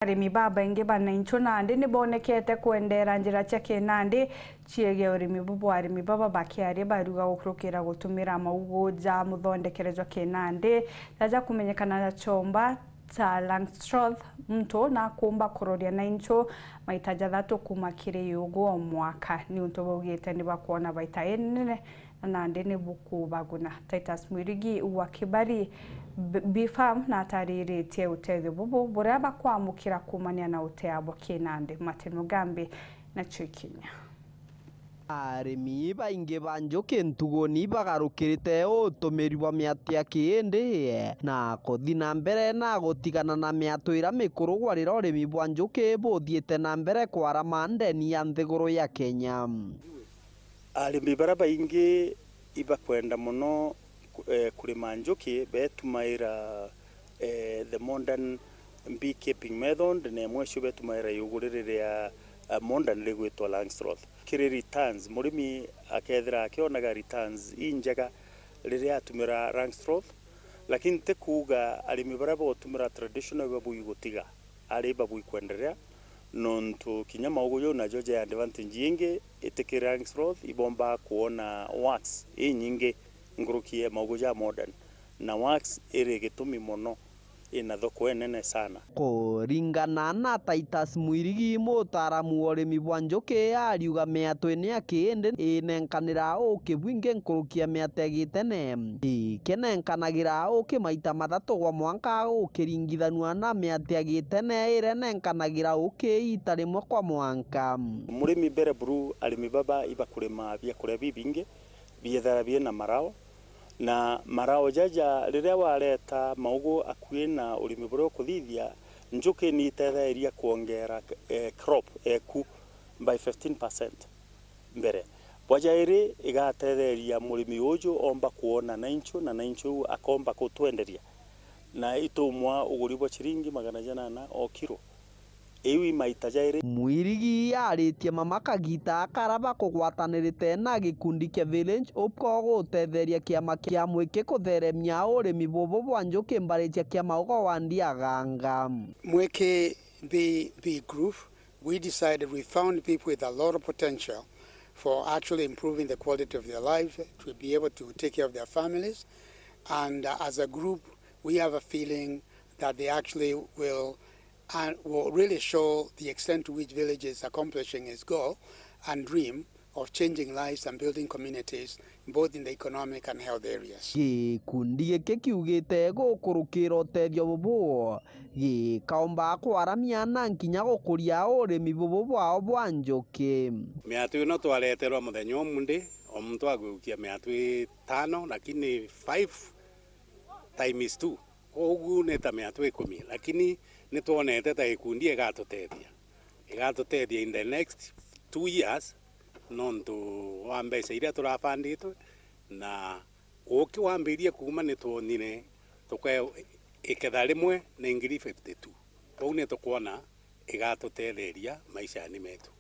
Arimi babaingi bananchi nandi nibonekete kwendera njira cia kinandi ciege urimi bubu arimi baba bakiaria baruga gukurukira gutumira maugo ja muthondekerezwa kinandi jaja kumenyekana na chomba ta Langstroth mto na kumba kuroria na incho maita jathatu kuma kiri yugo o mwaka ni unto bogete ni bakuona baita enene nandi ni buku baguna Titus Mwirigi wa Kibari Bifam na tariritie utethio bubu buria bakwamukira kumania na uteabo kinandi Martin Mugambi na Chikinya. Arimi baingi banjuki ntuguni bagarukirite utumiri wa miatu ya kiindi na kuthi na mbere na gutigana na miatu ira mikuru gwarira urimi bwa njuki buthiite na mbere kwarama ndeni ya nthiguru ya Kenya. Arimi bara baingi ibakwenda muno kurima njuki betumaira the modern beekeeping method na mwesho betumaira yuguririria modern ligwitwa Langstroth. Kiri returns murimi akethira akionaga returns injaga riria atumira Langstroth, lakini te kuga arimi bara botumira traditional babui gutiga ari babui kwenderea nontu kinyama uguyo na joja advantage yingi itikira Langstroth ibomba kuona wax nyingi ngurukie mauguja modern na wax iri gitumi muno ina thoko nene sana. Kuringana na Titus Mwirigi mutaramu wa urimi bwa njuki ariuga miatu ine ya kiindi inenkanira uki bwingi nkurukia miatu egitene ikenenkanagira uki maita mathatu gwa mwanka ukiringithanua na miatu egitene irenenkanagira uki ita rimwe kwa mwanka. Murimi mbere buru arimi baba ibakurima biakuria bibingi biethara biena marao na marao jaja riria wareta maugo akuĩ na urimi buru kuthithia njuki ni tetheria kuongera crop eku by 15% mbere bwajairi igatetheria murimi uju omba kuona na inchu akomba kutwenderia na itumwa uguri bwa chiringi 800 o kilo ewi maita jairi. Mwirigi aritie mamakagita akaraba kugwatanirite na gikundi kia Village Hope ko gutetheria kiama kia mweke kutheremia urimi bubu bwa njuki mbaritia kiama ugo wandiaganga mweke the group. We decided, we found people with a lot of potential for actually improving the quality of their life, to be able to take care of their families, and as a group we have a feeling that they actually will really show the extent to which Village is accomplishing its goal and dream of changing lives and building communities both in the economic and health areas. Gikundi giki kiugite gukurukira utethio bubu gikaomba kwaramia na nkinya gukuria urimi bubu bwao bwa njuki. Miatu ino twareterwa muthenya umundi o muntu agukia miatu 5 lakini 5 times 2 koguo neta miatu 10 lakini nituonete ta gikundi igatutethia in the next 2 years nontu wa mbeca iria turabanditwe na uki wambirie kuma nituonire iketha rimwe na ngiri 52 kou nitukuona igatutetheria maishani metu.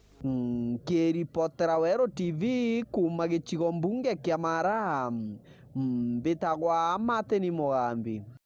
Kiripotera Wero TV kuma gicigo mbunge kia Mara mbitagwa Martin Mugambi.